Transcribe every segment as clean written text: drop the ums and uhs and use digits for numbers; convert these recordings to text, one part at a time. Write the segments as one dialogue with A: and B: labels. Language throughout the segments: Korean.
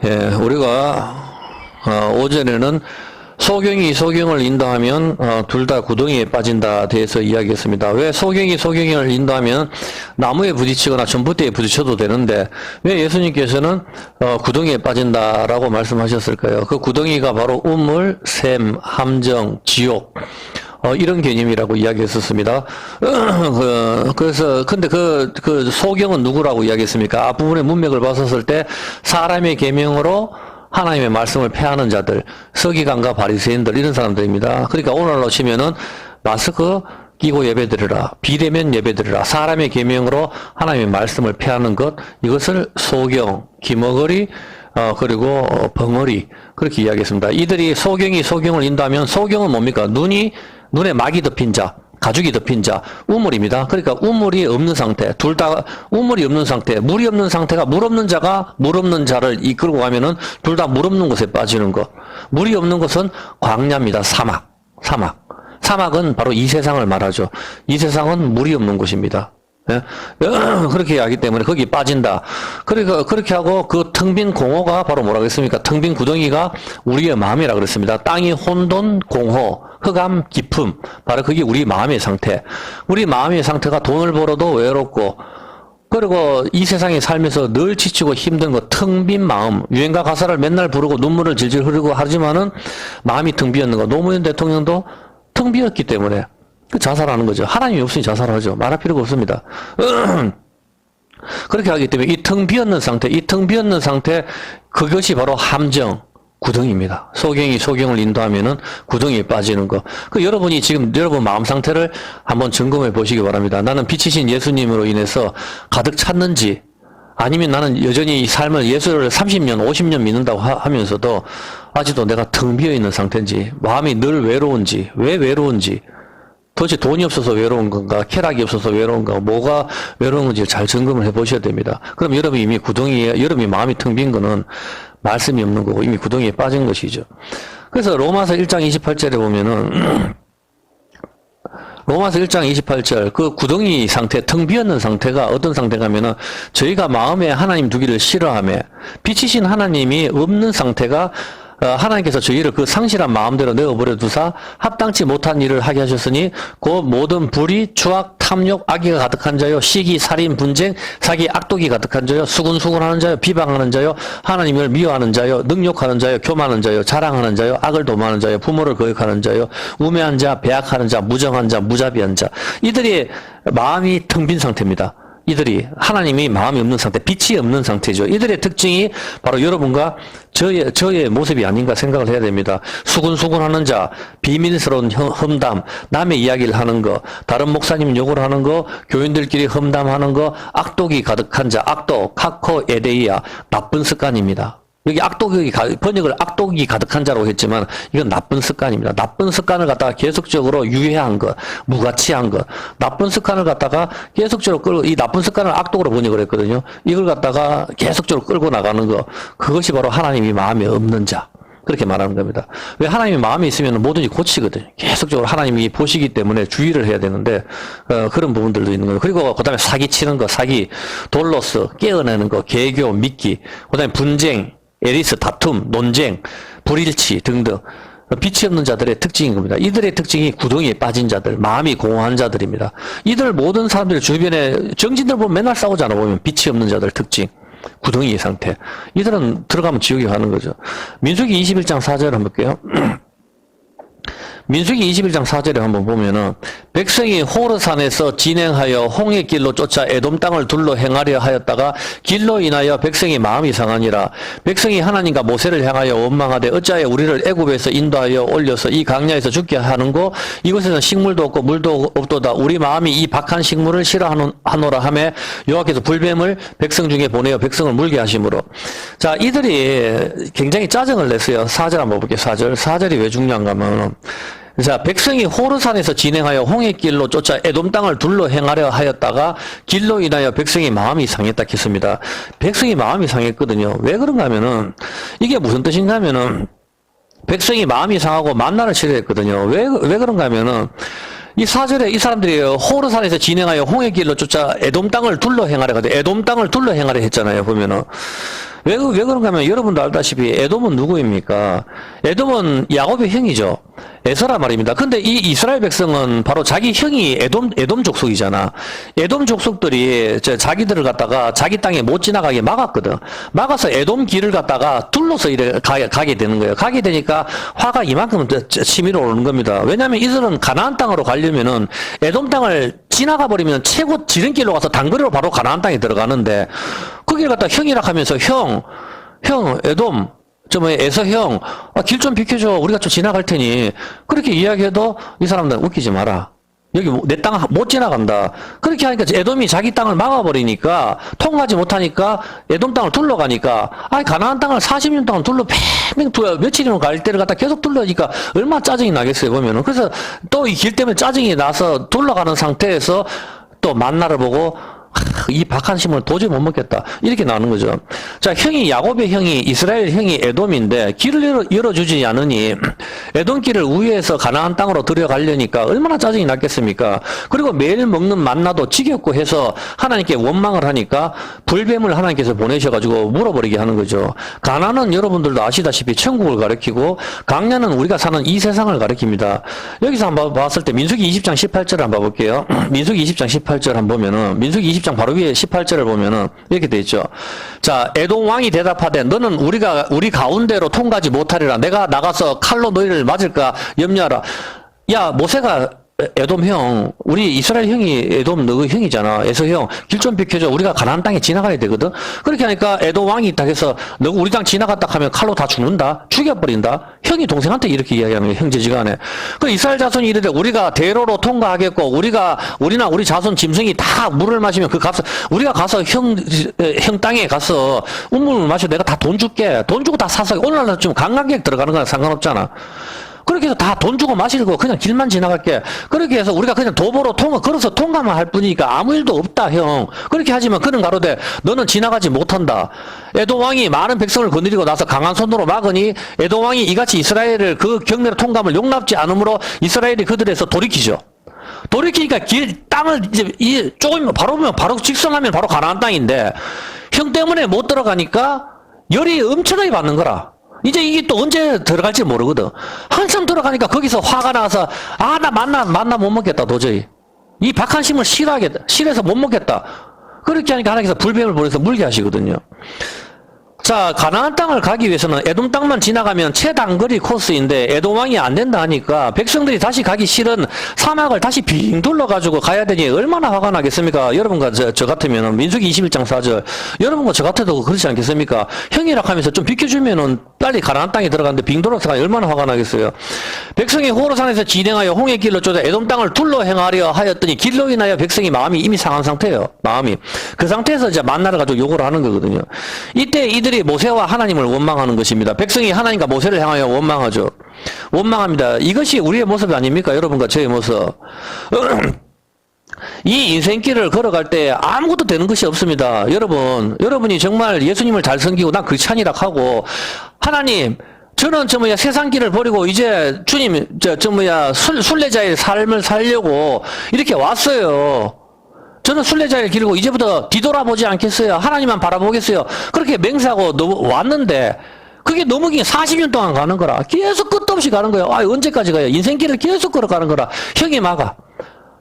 A: 예, 우리가 오전에는 소경이 소경을 인도하면 둘 다 구덩이에 빠진다 대해서 이야기했습니다. 왜 소경이 소경을 인도하면 나무에 부딪히거나 전봇대에 부딪혀도 되는데 왜 예수님께서는 구덩이에 빠진다라고 말씀하셨을까요? 그 구덩이가 바로 우물, 샘, 함정, 지옥 이런 개념이라고 이야기했었습니다. 그래서, 근데 그 소경은 누구라고 이야기했습니까? 앞부분의 문맥을 봤었을 때, 사람의 계명으로 하나님의 말씀을 폐하는 자들, 서기관과 바리새인들, 이런 사람들입니다. 그러니까 오늘로 치면은, 마스크 끼고 예배드리라, 비대면 예배드리라, 사람의 계명으로 하나님의 말씀을 폐하는 것, 이것을 소경, 기머거리, 그리고 벙어리, 그렇게 이야기했습니다. 이들이 소경이 소경을 인도하면, 소경은 뭡니까? 눈에 막이 덮인 자, 가죽이 덮인 자, 우물입니다. 그러니까 우물이 없는 상태, 둘 다 우물이 없는 상태, 물이 없는 상태가 물 없는 자가 물 없는 자를 이끌고 가면은 둘 다 물 없는 곳에 빠지는 것. 물이 없는 것은 광야입니다. 사막은 바로 이 세상을 말하죠. 이 세상은 물이 없는 곳입니다. 예? 그렇게 하기 때문에 거기 빠진다. 그러니까 그렇게 하고 그 텅 빈 공허가 바로 뭐라고 했습니까? 텅 빈 구덩이가 우리의 마음이라 그랬습니다. 땅이 혼돈, 공허, 흑암, 기품. 바로 그게 우리 마음의 상태. 우리 마음의 상태가 돈을 벌어도 외롭고, 그리고 이 세상에 살면서 늘 지치고 힘든 거, 텅 빈 마음. 유행가 가사를 맨날 부르고 눈물을 질질 흐르고 하지만은 마음이 텅 비었는 거. 노무현 대통령도 텅 비었기 때문에 자살하는 거죠. 하나님이 없으니 자살하죠. 말할 필요가 없습니다. 그렇게 하기 때문에 이 텅 비었는 상태, 그것이 바로 함정, 구덩이입니다. 소경이 소경을 인도하면은 구덩이에 빠지는 거. 여러분이 지금 여러분 마음 상태를 한번 점검해 보시기 바랍니다. 나는 빛이신 예수님으로 인해서 가득 찼는지, 아니면 나는 여전히 이 삶을 예수를 30년, 50년 믿는다고 하면서도 아직도 내가 텅 비어 있는 상태인지, 마음이 늘 외로운지, 왜 외로운지, 도대체 돈이 없어서 외로운 건가, 쾌락이 없어서 외로운 건가, 뭐가 외로운 건지 잘 점검을 해 보셔야 됩니다. 그럼 여러분이 이미 구덩이에, 여러분이 마음이 텅 빈 거는 말씀이 없는 거고 이미 구덩이에 빠진 것이죠. 그래서 로마서 1장 28절에 보면은 로마서 1장 28절 그 구덩이 상태, 텅 비었는 상태가 어떤 상태가 하면은 저희가 마음에 하나님 두기를 싫어하며 빛이신 하나님이 없는 상태가 하나님께서 저희를 그 상실한 마음대로 내어버려 두사 합당치 못한 일을 하게 하셨으니 그 모든 불의, 추악, 탐욕, 악의가 가득한 자요, 시기, 살인, 분쟁, 사기, 악독이 가득한 자요, 수군수군하는 자요, 비방하는 자요, 하나님을 미워하는 자요, 능욕하는 자요, 교만하는 자요, 자랑하는 자요, 악을 도모하는 자요, 부모를 거역하는 자요, 우매한 자, 배악하는 자, 무정한 자, 무자비한 자. 이들이 마음이 텅 빈 상태입니다. 이들이 하나님이 마음이 없는 상태, 빛이 없는 상태죠. 이들의 특징이 바로 여러분과 저의 모습이 아닌가 생각을 해야 됩니다. 수군수군하는 자, 비밀스러운 험담, 남의 이야기를 하는 거, 다른 목사님 욕을 하는 거, 교인들끼리 험담하는 거, 악독이 가득한 자, 악독, 카코, 에데이아, 나쁜 습관입니다. 여기 번역을 악독이 가득한 자라고 했지만 이건 나쁜 습관입니다. 나쁜 습관을 갖다가 계속적으로 유해한 것, 무가치한 것, 나쁜 습관을 갖다가 계속적으로 끌고, 이 나쁜 습관을 악독으로 번역을 했거든요. 이걸 갖다가 계속적으로 끌고 나가는 것, 그것이 바로 하나님이 마음에 없는 자. 그렇게 말하는 겁니다. 왜 하나님이 마음에 있으면 뭐든지 고치거든요. 계속적으로 하나님이 보시기 때문에 주의를 해야 되는데 그런 부분들도 있는 거예요. 그리고 그다음에 사기치는 거, 사기, 돌로스, 깨어내는 거, 개교, 미끼, 그다음에 분쟁, 에리스, 다툼, 논쟁, 불일치 등등 빛이 없는 자들의 특징인 겁니다. 이들의 특징이 구덩이에 빠진 자들, 마음이 공허한 자들입니다. 이들 모든 사람들 주변에 정진들 보면 맨날 싸우잖아. 보면 빛이 없는 자들 특징, 구덩이의 상태. 이들은 들어가면 지옥에 가는 거죠. 민수기 21장 4절 한번 볼게요. 민수기 21장 4절에 한번 보면은 백성이 호르산에서 진행하여 홍해 길로 쫓아 에돔 땅을 둘러 행하려 하였다가 길로 인하여 백성이 마음이 상하니라. 백성이 하나님과 모세를 향하여 원망하되 어찌하여 우리를 애굽에서 인도하여 올려서 이 강야에서 죽게 하는고 이곳에는 식물도 없고 물도 없도다. 우리 마음이 이 박한 식물을 싫어하노라 하매 여호와께서 불뱀을 백성 중에 보내어 백성을 물게 하심으로. 자, 이들이 굉장히 짜증을 냈어요. 4절 한번 볼게요. 4절이 왜 중요한가 하면 자, 백성이 호르산에서 진행하여 홍해길로 쫓아 에돔 땅을 둘러 행하려 하였다가 길로 인하여 백성이 마음이 상했다 했습니다. 백성이 마음이 상했거든요. 왜 그런가 하면은 이게 무슨 뜻인가 하면은 백성이 마음이 상하고 만나를 싫어했거든요. 왜 그런가 하면은 이 4절에 이 사람들이 호르산에서 진행하여 홍해길로 쫓아 에돔 땅을 둘러 행하려 하되 에돔 땅을 둘러 행하려 했잖아요. 보면은 왜 그런가 하면 여러분도 알다시피 에돔은 누구입니까? 에돔은 야곱의 형이죠. 에서라 말입니다. 근데 이 이스라엘 백성은 바로 자기 형이 에돔 족속이잖아. 에돔 족속들이 자기들을 갖다가 자기 땅에 못 지나가게 막았거든. 막아서 에돔 길을 갖다가 둘러서 이래 가게 되는 거예요. 가게 되니까 화가 이만큼 치밀어 오르는 겁니다. 왜냐하면 이들은 가나안 땅으로 가려면은 에돔 땅을 지나가 버리면 최고 지름길로 가서 단거리로 바로 가나안 땅에 들어가는데 거기를 갖다 형이라 하면서 형 에돔 에서 형, 길 좀 비켜줘. 우리가 좀 지나갈 테니. 그렇게 이야기해도 이 사람들은 웃기지 마라. 여기 내 땅 못 지나간다. 그렇게 하니까 에돔이 자기 땅을 막아버리니까 통과하지 못하니까 에돔 땅을 둘러가니까 가나안 땅을 40년 동안 며칠이면 갈 때를 갖다 계속 둘러니까 얼마나 짜증이 나겠어요 보면은. 그래서 또 이 길 때문에 짜증이 나서 둘러가는 상태에서 또 만나를 보고 이 박한 심을 도저히 못 먹겠다. 이렇게 나오는 거죠. 자, 야곱의 형이 이스라엘 형이 에돔인데 길을 열어주지 않으니 에돔 길을 우회해서 가나안 땅으로 들어가려니까 얼마나 짜증이 났겠습니까? 그리고 매일 먹는 만나도 지겹고 해서 하나님께 원망을 하니까 불뱀을 하나님께서 보내셔가지고 물어버리게 하는 거죠. 가나안은 여러분들도 아시다시피 천국을 가리키고 강야는 우리가 사는 이 세상을 가리킵니다. 여기서 한번 봤을 때 민수기 20장 18절을 한번 봐볼게요. 민수기 20장 18절 한번 보면은 민수기 20장 바로 위에 18절을 보면은 이렇게 돼 있죠. 자, 에돔 왕이 대답하되 너는 우리 가운데로 통과하지 못하리라. 내가 나가서 칼로 너희를 맞을까 염려하라. 야, 모세가 에돔 형, 우리 이스라엘 형이 에돔 너희 형이잖아. 에서 형, 길 좀 비켜줘. 우리가 가나안 땅에 지나가야 되거든. 그렇게 하니까 에돔 왕이 딱 해서 너 우리 땅 지나갔다 하면 칼로 다 죽는다. 죽여버린다. 형이 동생한테 이렇게 이야기하는 거예요. 형제지간에. 그 이스라엘 자손이 이르되 우리가 대로로 통과하겠고 우리나 우리 자손 짐승이 다 물을 마시면 우리가 가서 형 땅에 가서 우물을 마셔 내가 다 돈 줄게. 돈 주고 다 사서 오늘날 좀 관광객 들어가는 건 상관없잖아. 그렇게 해서 다 돈 주고 마시고 그냥 길만 지나갈게. 그렇게 해서 우리가 그냥 도보로 걸어서 통과만 할 뿐이니까 아무 일도 없다, 형. 그렇게 하지만 그는 가로되 너는 지나가지 못한다. 에돔 왕이 많은 백성을 거느리고 나서 강한 손으로 막으니 에돔 왕이 이같이 이스라엘을 그 경내로 통감을 용납지 않으므로 이스라엘이 그들에서 돌이키죠. 돌이키니까 땅을 이제 조금 바로 직선하면 바로 가나안 땅인데 형 때문에 못 들어가니까 열이 엄청나게 받는 거라. 이제 이게 또 언제 들어갈지 모르거든. 한참 들어가니까 거기서 화가 나서 나 만나 못 먹겠다 도저히. 이 박한심을 싫어해서 못 먹겠다. 그렇게 하니까 하나님께서 불뱀을 보내서 물게 하시거든요. 자, 가나안 땅을 가기 위해서는 에돔 땅만 지나가면 최단거리 코스인데 에돔 왕이 안 된다 하니까 백성들이 다시 가기 싫은 사막을 다시 빙 둘러가지고 가야 되니 얼마나 화가 나겠습니까? 여러분과 저 같으면 민수기 21장 4절 여러분과 저 같아도 그렇지 않겠습니까? 형이라 하면서 좀 비켜주면은 빨리 가나안 땅에 들어가는데 빙 돌아서 가니 얼마나 화가 나겠어요? 백성이 호로산에서 진행하여 홍해 길로 쫓아 에돔 땅을 둘러 행하려 하였더니 길로 인하여 백성이 마음이 이미 상한 상태예요. 마음이 그 상태에서 이제 만나를 가지고 요구를 하는 거거든요. 이때 이들이 모세와 하나님을 원망하는 것입니다. 백성이 하나님과 모세를 향하여 원망하죠. 원망합니다. 이것이 우리의 모습이 아닙니까? 여러분과 저의 모습. 이 인생길을 걸어갈 때 아무것도 되는 것이 없습니다. 여러분이 정말 예수님을 잘 섬기고 난 크리스찬이라 하고 하나님 저는 세상 길을 버리고 이제 주님 순례자의 삶을 살려고 이렇게 왔어요. 저는 순례자의 길이고 이제부터 뒤돌아보지 않겠어요. 하나님만 바라보겠어요. 그렇게 맹세하고 왔는데 그게 너무 40년 동안 가는 거라. 계속 끝도 없이 가는 거예요. 언제까지 가요? 인생길을 계속 걸어가는 거라. 형이 막아.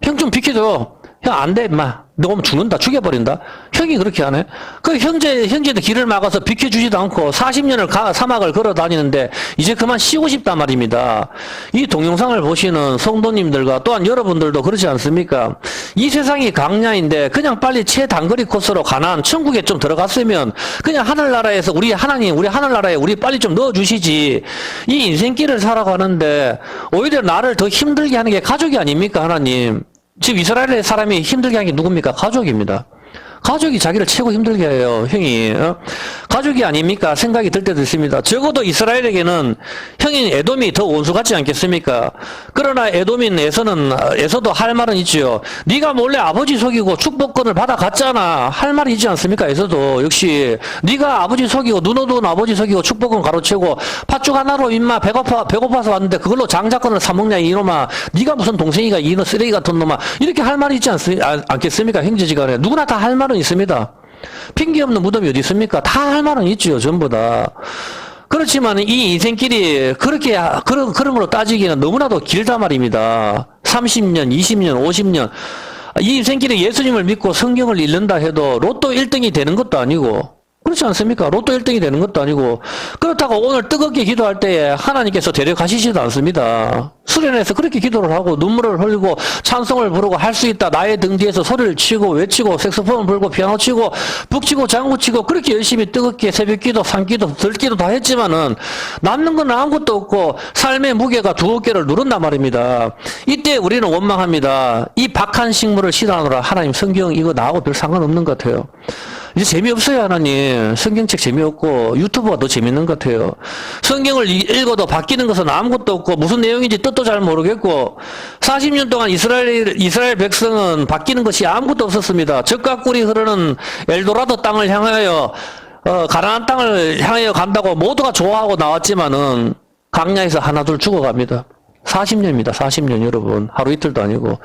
A: 형 좀 비켜줘. 형 안 돼, 임마. 너 오면 죽는다. 죽여버린다. 형이 그렇게 하네. 그 형제도 길을 막아서 비켜주지도 않고 40년을 사막을 걸어 다니는데 이제 그만 쉬고 싶단 말입니다. 이 동영상을 보시는 성도님들과 또한 여러분들도 그렇지 않습니까? 이 세상이 강야인데 그냥 빨리 최단거리 코스로 가나안 천국에 좀 들어갔으면 그냥 하늘나라에서 우리 하늘나라에 우리 빨리 좀 넣어주시지. 이 인생길을 살아가는데 오히려 나를 더 힘들게 하는 게 가족이 아닙니까, 하나님? 지금 이스라엘의 사람이 힘들게 하는 게 누굽니까? 가족입니다. 가족이 자기를 최고 힘들게 해요, 형이. 가족이 아닙니까? 생각이 들 때도 있습니다. 적어도 이스라엘에게는 형인 에돔이 더 원수 같지 않겠습니까? 그러나 에돔인 에서도 할 말은 있지요. 네가 몰래 아버지 속이고 축복권을 받아갔잖아. 할 말이 있지 않습니까? 에서도 역시 네가 아버지 속이고 눈 어두운 아버지 속이고 축복권 가로채고 팥죽 하나로 임마 배고파서 왔는데 그걸로 장자권을 사먹냐 이놈아. 네가 무슨 동생이가 이놈 쓰레기 같은 놈아. 이렇게 할 말이 있지 않겠습니까? 형제지간에 누구나 다 할 말은 있습니다. 핑계 없는 무덤이 어디 있습니까? 다 할 말은 있죠, 전부 다. 그렇지만 이 인생길이 그런 걸로 따지기에는 너무나도 길다 말입니다. 30년, 20년, 50년. 이 인생길에 예수님을 믿고 성경을 읽는다 해도 로또 1등이 되는 것도 아니고, 그렇지 않습니까? 로또 1등이 되는 것도 아니고, 그렇다고 오늘 뜨겁게 기도할 때에 하나님께서 데려가시지도 않습니다. 수련회에서 그렇게 기도를 하고 눈물을 흘리고 찬송을 부르고 할 수 있다. 나의 등 뒤에서 소리를 치고 외치고 색소폰 불고 피아노 치고 북치고 장구치고 그렇게 열심히 뜨겁게 새벽기도, 산기도, 들기도 다 했지만은 남는 건 아무것도 없고 삶의 무게가 두 어깨를 누른단 말입니다. 이때 우리는 원망합니다. 이 박한 식물을 실현하노라. 하나님 성경 이거 나하고 별 상관없는 것 같아요. 이제 재미없어요, 하나님. 성경책 재미없고 유튜브가 더 재밌는 것 같아요. 성경을 읽어도 바뀌는 것은 아무것도 없고 무슨 내용인지 뜻도 잘 모르겠고 40년 동안 이스라엘 백성은 바뀌는 것이 아무것도 없었습니다. 젖과 꿀이 흐르는 엘도라도 땅을 향하여 가나안 땅을 향하여 간다고 모두가 좋아하고 나왔지만은 강야에서 하나둘 죽어갑니다. 40년입니다. 40년 여러분. 하루 이틀도 아니고.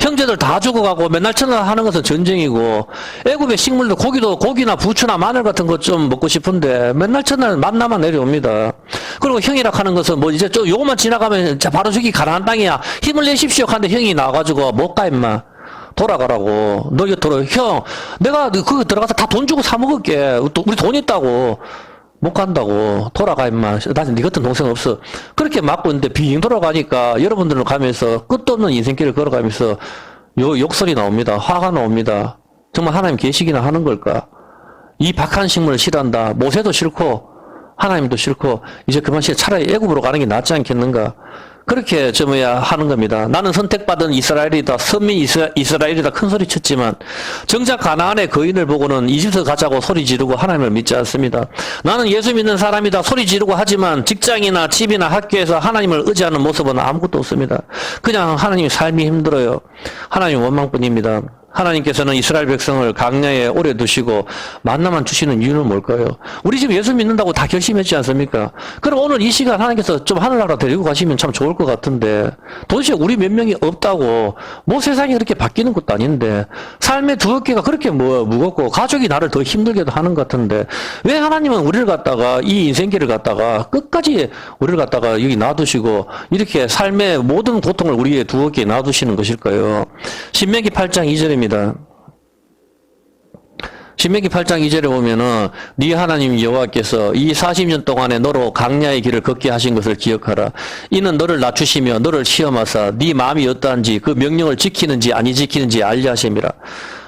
A: 형제들 다 죽어가고 맨날 전화하는 것은 전쟁이고 애굽의 식물도 고기나 부추나 마늘 같은 것 좀 먹고 싶은데 맨날 전화 만나만 내려옵니다. 그리고 형이라 하는 것은 뭐 이제 좀 요것만 지나가면 바로 저기 가나안 땅이야. 힘을 내십시오. 하는데 형이 나와가지고 못 가 임마. 돌아가라고. 너 곁으로 형 내가 그거 들어가서 다 돈 주고 사 먹을게. 우리 돈 있다고. 못 간다고. 돌아가 임마. 나는 네 같은 동생 없어. 그렇게 맞고 있는데 빙 돌아가니까 여러분들은 가면서 끝도 없는 인생길을 걸어가면서 욕설이 나옵니다. 화가 나옵니다. 정말 하나님 계시기나 하는 걸까? 이 박한 식물을 싫어한다. 모세도 싫고 하나님도 싫고 이제 그만 차라리 애굽으로 가는 게 낫지 않겠는가? 그렇게 하는 겁니다. 나는 선택받은 이스라엘이다. 선민 이스라엘이다. 큰 소리 쳤지만 정작 가나안의 거인을 보고는 이집트 가자고 소리 지르고 하나님을 믿지 않습니다. 나는 예수 믿는 사람이다. 소리 지르고 하지만 직장이나 집이나 학교에서 하나님을 의지하는 모습은 아무것도 없습니다. 그냥 하나님의 삶이 힘들어요. 하나님 원망뿐입니다. 하나님께서는 이스라엘 백성을 강야에 오래 두시고 만나만 주시는 이유는 뭘까요? 우리 지금 예수 믿는다고 다 결심했지 않습니까? 그럼 오늘 이 시간 하나님께서 좀 하늘나라 데리고 가시면 참 좋을 것 같은데 도대체 우리 몇 명이 없다고 뭐 세상이 그렇게 바뀌는 것도 아닌데 삶의 두 어깨가 그렇게 무겁고 가족이 나를 더 힘들게도 하는 것 같은데 왜 하나님은 우리를 갖다가 이 인생길을 갖다가 끝까지 우리를 갖다가 여기 놔두시고 이렇게 삶의 모든 고통을 우리의 두 어깨에 놔두시는 것일까요? 신명기 8장 2절입니다. 신명기 8장 2절에 보면은 네 하나님 여호와께서 이 40년 동안에 너로 강야의 길을 걷게 하신 것을 기억하라. 이는 너를 낮추시며 너를 시험하사 네 마음이 어떠한지 그 명령을 지키는지 아니 지키는지 알려 하심이라.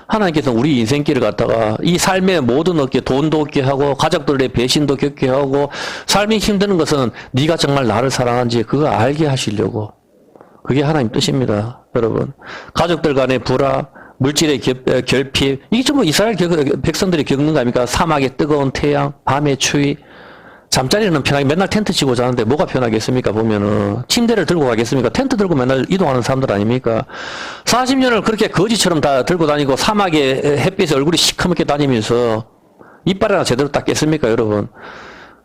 A: 하나님께서 우리 인생길을 갖다가 이 삶의 모든 어깨 돈도 얻게 하고 가족들의 배신도 겪게 하고 삶이 힘드는 것은 네가 정말 나를 사랑하는지 그거 알게 하시려고. 그게 하나님 뜻입니다. 여러분. 가족들 간의 불화 물질의 결핍, 이게 전부 이스라엘 백성들이 겪는 거 아닙니까? 사막의 뜨거운 태양, 밤의 추위, 잠자리는 편하게 맨날 텐트 치고 자는데 뭐가 편하겠습니까? 보면은 침대를 들고 가겠습니까? 텐트 들고 맨날 이동하는 사람들 아닙니까? 40년을 그렇게 거지처럼 다 들고 다니고 사막의 햇빛에 얼굴이 시커멓게 다니면서 이빨이나 제대로 닦겠습니까, 여러분?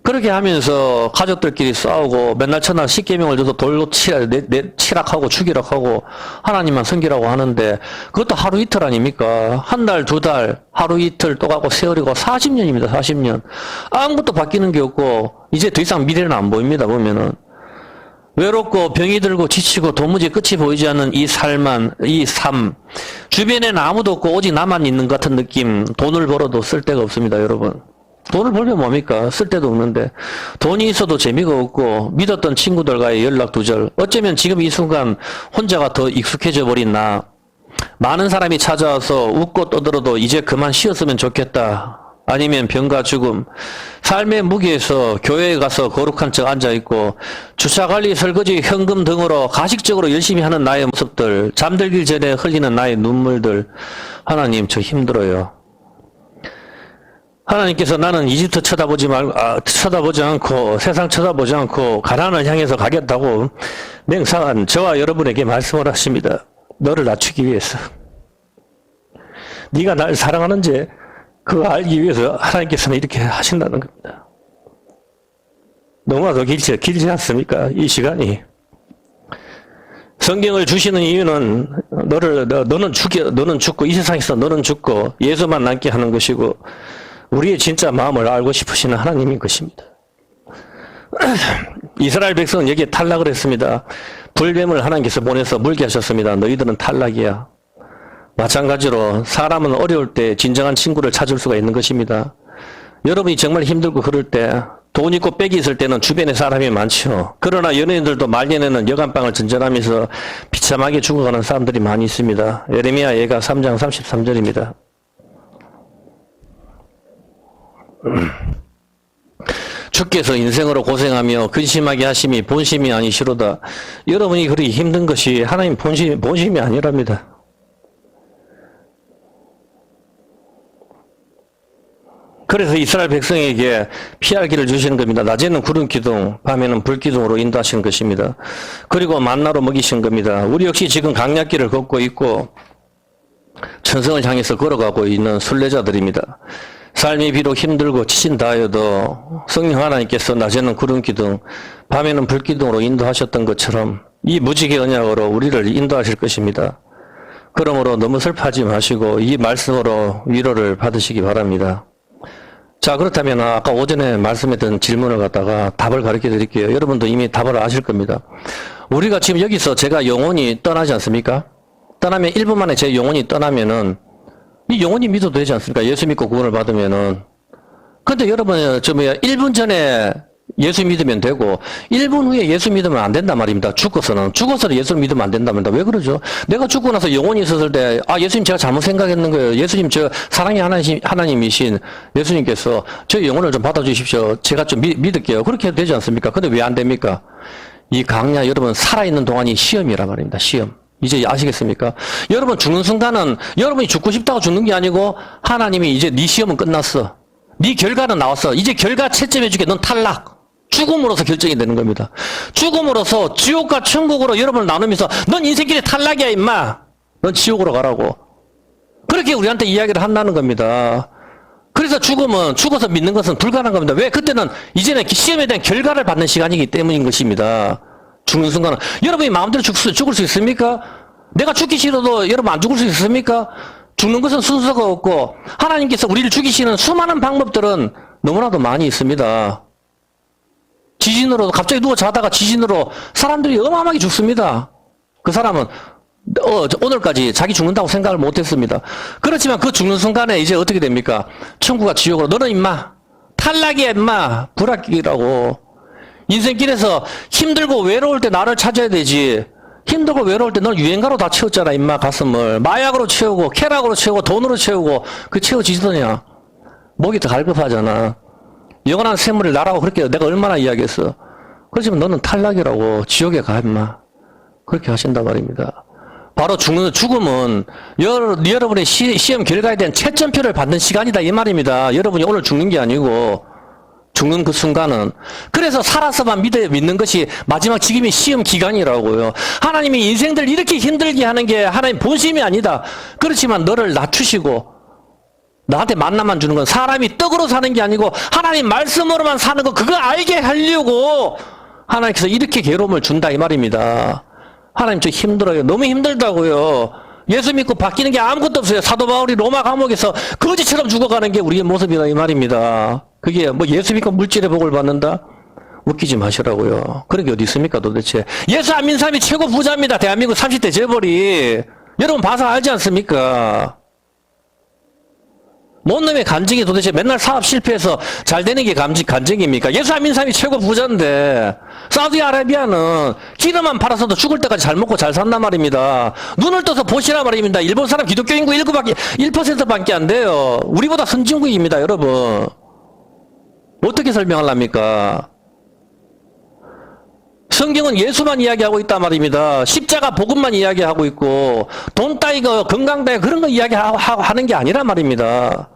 A: 그렇게 하면서 가족들끼리 싸우고 맨날 천하 십계명을 줘서 돌로 치락하고 추기락하고 하나님만 섬기라고 하는데 그것도 하루 이틀 아닙니까? 한 달, 두 달, 하루 이틀 또 가고 세월이고 40년입니다. 40년. 아무것도 바뀌는 게 없고 이제 더 이상 미래는 안 보입니다. 보면은. 외롭고 병이 들고 지치고 도무지 끝이 보이지 않는 이 삶. 주변에는 아무도 없고 오직 나만 있는 것 같은 느낌. 돈을 벌어도 쓸 데가 없습니다. 여러분. 돈을 벌면 뭡니까? 쓸 데도 없는데 돈이 있어도 재미가 없고 믿었던 친구들과의 연락 두절. 어쩌면 지금 이 순간 혼자가 더 익숙해져 버린 나. 많은 사람이 찾아와서 웃고 떠들어도 이제 그만 쉬었으면 좋겠다. 아니면 병과 죽음. 삶의 무게에서 교회에 가서 거룩한 척 앉아있고 주차관리 설거지 현금 등으로 가식적으로 열심히 하는 나의 모습들. 잠들기 전에 흘리는 나의 눈물들. 하나님 저 힘들어요. 하나님께서 나는 이집트 쳐다보지 않고 세상 쳐다보지 않고 가나안을 향해서 가겠다고 맹세한 저와 여러분에게 말씀을 하십니다. 너를 낮추기 위해서. 네가 날 사랑하는지 그거 알기 위해서 하나님께서는 이렇게 하신다는 겁니다. 너무나도 길지 않습니까? 이 시간이. 성경을 주시는 이유는 너는 죽고 이 세상에서 너는 죽고 예수만 남게 하는 것이고 우리의 진짜 마음을 알고 싶으시는 하나님인 것입니다. 이스라엘 백성은 여기에 탈락을 했습니다. 불뱀을 하나님께서 보내서 물게 하셨습니다. 너희들은 탈락이야. 마찬가지로 사람은 어려울 때 진정한 친구를 찾을 수가 있는 것입니다. 여러분이 정말 힘들고 그럴 때 돈 있고 빽이 있을 때는 주변에 사람이 많죠. 그러나 연예인들도 말년에는 여간빵을 전전하면서 비참하게 죽어가는 사람들이 많이 있습니다. 예레미야 예가 3장 33절입니다. 주께서 인생으로 고생하며 근심하게 하심이 본심이 아니시로다. 여러분이 그리 힘든 것이 하나님 본심이 아니랍니다. 그래서 이스라엘 백성에게 피할 길을 주시는 겁니다. 낮에는 구름 기둥, 밤에는 불 기둥으로 인도하시는 것입니다. 그리고 만나로 먹이신 겁니다. 우리 역시 지금 강약길을 걷고 있고 천성을 향해서 걸어가고 있는 순례자들입니다. 삶이 비록 힘들고 지친다 하여도 성령 하나님께서 낮에는 구름 기둥, 밤에는 불 기둥으로 인도하셨던 것처럼 이 무지개 언약으로 우리를 인도하실 것입니다. 그러므로 너무 슬퍼하지 마시고 이 말씀으로 위로를 받으시기 바랍니다. 자, 그렇다면 아까 오전에 말씀했던 질문을 갖다가 답을 가르쳐 드릴게요. 여러분도 이미 답을 아실 겁니다. 우리가 지금 여기서 제가 영혼이 떠나지 않습니까? 떠나면 1분 만에 제 영혼이 떠나면은 이 영혼이 믿어도 되지 않습니까? 예수 믿고 구원을 받으면은. 근데 여러분, 1분 전에 예수 믿으면 되고 1분 후에 예수 믿으면 안 된단 말입니다. 죽어서는 예수 믿으면 안 된답니다. 왜 그러죠? 내가 죽고 나서 영혼이 있었을 때 예수님 제가 잘못 생각했는 거예요. 예수님 저 사랑의 하나님이신 예수님께서 저 영혼을 좀 받아주십시오. 제가 좀 믿을게요. 그렇게 해도 되지 않습니까? 근데 왜 안 됩니까? 이 강야 여러분 살아있는 동안이 시험이란 말입니다. 시험. 이제 아시겠습니까? 여러분 죽는 순간은 여러분이 죽고 싶다고 죽는 게 아니고 하나님이 이제 네 시험은 끝났어. 네 결과는 나왔어. 이제 결과 채점해줄게. 넌 탈락. 죽음으로서 결정이 되는 겁니다. 죽음으로서 지옥과 천국으로 여러분을 나누면서 넌 인생길에 탈락이야 임마. 넌 지옥으로 가라고. 그렇게 우리한테 이야기를 한다는 겁니다. 그래서 죽음은 죽어서 믿는 것은 불가능한 겁니다. 왜? 그때는 이제는 시험에 대한 결과를 받는 시간이기 때문인 것입니다. 죽는 순간은 여러분이 마음대로 죽을 수 있습니까? 내가 죽기 싫어도 여러분 안 죽을 수 있습니까? 죽는 것은 순서가 없고 하나님께서 우리를 죽이시는 수많은 방법들은 너무나도 많이 있습니다. 지진으로 갑자기 누워 자다가 지진으로 사람들이 어마어마하게 죽습니다. 그 사람은 오늘까지 자기 죽는다고 생각을 못했습니다. 그렇지만 그 죽는 순간에 이제 어떻게 됩니까? 천국과 지옥으로 너는 임마 탈락이야 임마 불합격이라고. 인생길에서 힘들고 외로울 때 나를 찾아야 되지. 힘들고 외로울 때 넌 유행가로 다 채웠잖아 임마 가슴을. 마약으로 채우고 쾌락으로 채우고 돈으로 채우고 그 채워지더냐. 목이 더 갈급하잖아. 영원한 샘물을 나라고 그렇게 내가 얼마나 이야기했어. 그렇지만 너는 탈락이라고 지옥에 가 임마. 그렇게 하신단 말입니다. 바로 죽음은 여러분의 시험 결과에 대한 채점표를 받는 시간이다 이 말입니다. 여러분이 오늘 죽는 게 아니고 죽는 그 순간은. 그래서 살아서만 믿는 것이 마지막 지금의 시험 기간이라고요. 하나님이 인생들 이렇게 힘들게 하는 게 하나님 본심이 아니다. 그렇지만 너를 낮추시고 나한테 만나만 주는 건 사람이 떡으로 사는 게 아니고 하나님 말씀으로만 사는 거 그거 알게 하려고 하나님께서 이렇게 괴로움을 준다 이 말입니다. 하나님 저 힘들어요. 너무 힘들다고요. 예수 믿고 바뀌는 게 아무것도 없어요. 사도 바울이 로마 감옥에서 거지처럼 죽어가는 게 우리의 모습이다 이 말입니다. 그게 뭐 예수 믿고 물질의 복을 받는다? 웃기지 마시라고요. 그런 게 어디 있습니까 도대체. 예수 안 믿는 사람이 최고 부자입니다. 대한민국 30대 재벌이. 여러분 봐서 알지 않습니까? 뭔 놈의 간증이 도대체 맨날 사업 실패해서 잘 되는 게 간증입니까? 예수 안 믿는 사람이 최고 부자인데 사우디아라비아는 기름만 팔아서도 죽을 때까지 잘 먹고 잘 산단 말입니다. 눈을 떠서 보시라 말입니다. 일본 사람 기독교 인구 1%밖에 안 돼요. 우리보다 선진국입니다 여러분. 어떻게 설명하랍니까? 성경은 예수만 이야기하고 있단 말입니다. 십자가 복음만 이야기하고 있고 돈 따위가 건강 따위 그런 거 이야기하는 게 아니란 말입니다.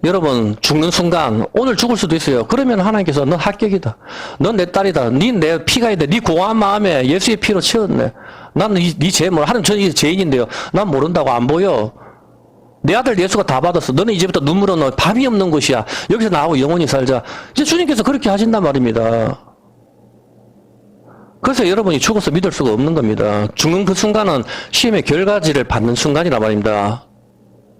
A: 여러분 죽는 순간 오늘 죽을 수도 있어요. 그러면 하나님께서 넌 합격이다. 넌 내 딸이다. 네 내 피가 있다. 네 공허한 마음에 예수의 피로 채웠네. 나는 네 죄 하나님 저는 죄인인데요. 난 모른다고 안 보여. 내 아들 예수가 다 받았어. 너는 이제부터 눈물 없는 밥이 없는 곳이야. 여기서 나하고 영원히 살자. 이제 주님께서 그렇게 하신단 말입니다. 그래서 여러분이 죽어서 믿을 수가 없는 겁니다. 죽는 그 순간은 시험의 결과지를 받는 순간이라 말입니다.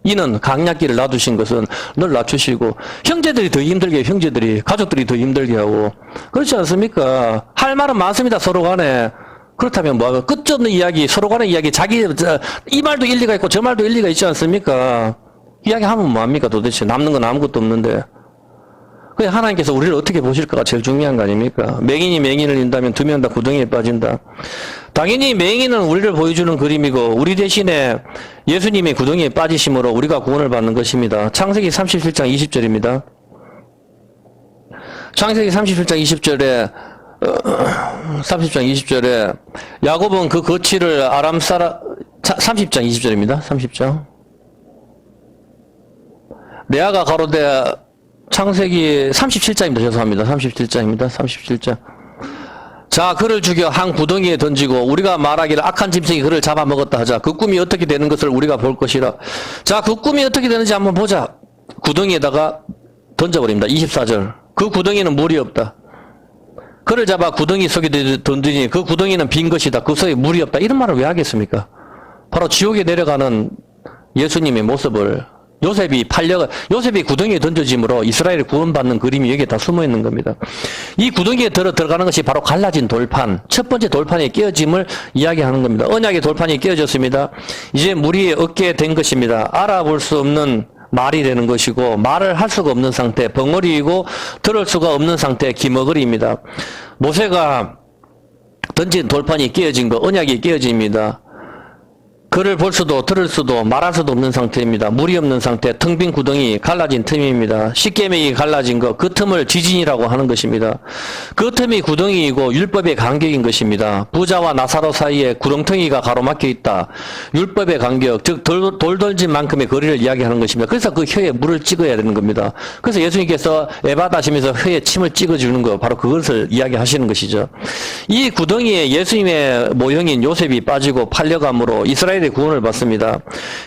A: 이는 강약기를 놔두신 것은 늘 낮추시고 형제들이 더 힘들게 해요. 형제들이 가족들이 더 힘들게 하고 그렇지 않습니까? 할 말은 많습니다. 서로 간에. 그렇다면 뭐하고 끝없는 이야기 서로 간의 이야기 자기 이 말도 일리가 있고 저 말도 일리가 있지 않습니까? 이야기하면 뭐합니까 도대체 남는 건 아무것도 없는데 그냥 하나님께서 우리를 어떻게 보실까가 제일 중요한 거 아닙니까? 맹인이 맹인을 인다면 두 명 다 구덩이에 빠진다. 당연히 맹인은 우리를 보여주는 그림이고 우리 대신에 예수님이 구덩이에 빠지심으로 우리가 구원을 받는 것입니다. 창세기 37장 20절입니다. 창세기 37장 20절에 30장 20절에 야곱은 그 거치를 아람 사람 30장 20절입니다. 30장 레아가 가로되 창세기 37장입니다. 죄송합니다. 37장입니다. 37장. 자, 그를 죽여 한 구덩이에 던지고 우리가 말하기를 악한 짐승이 그를 잡아먹었다 하자. 그 꿈이 어떻게 되는 것을 우리가 볼 것이라. 자, 그 꿈이 어떻게 되는지 한번 보자. 구덩이에다가 던져버립니다. 24절. 그 구덩이는 물이 없다. 그를 잡아 구덩이 속에 던지니 그 구덩이는 빈 것이다. 그 속에 물이 없다. 이런 말을 왜 하겠습니까? 바로 지옥에 내려가는 예수님의 모습을 요셉이 구덩이에 던져짐으로 이스라엘이 구원받는 그림이 여기에 다 숨어 있는 겁니다. 이 구덩이에 들어가는 것이 바로 갈라진 돌판, 첫 번째 돌판의 깨어짐을 이야기하는 겁니다. 언약의 돌판이 깨어졌습니다. 이제 물이 없게 된 것입니다. 알아볼 수 없는 말이 되는 것이고 말을 할 수가 없는 상태, 벙어리이고 들을 수가 없는 상태, 기머거리입니다. 모세가 던진 돌판이 깨어진 거, 언약이 깨어집니다. 그를 볼 수도 들을 수도 말할 수도 없는 상태입니다. 물이 없는 상태, 텅 빈 구덩이, 갈라진 틈입니다. 십계명이 갈라진 것, 그 틈을 지진이라고 하는 것입니다. 그 틈이 구덩이이고 율법의 간격인 것입니다. 부자와 나사로 사이에 구렁텅이가 가로막혀 있다. 율법의 간격, 즉 돌돌진 만큼의 거리를 이야기하는 것입니다. 그래서 그 혀에 물을 찍어야 되는 겁니다. 그래서 예수님께서 에바다시면서 혀에 침을 찍어주는 거, 바로 그것을 이야기하시는 것이죠. 이 구덩이에 예수님의 모형인 요셉이 빠지고 팔려감으로 이스라엘 구원을 받습니다.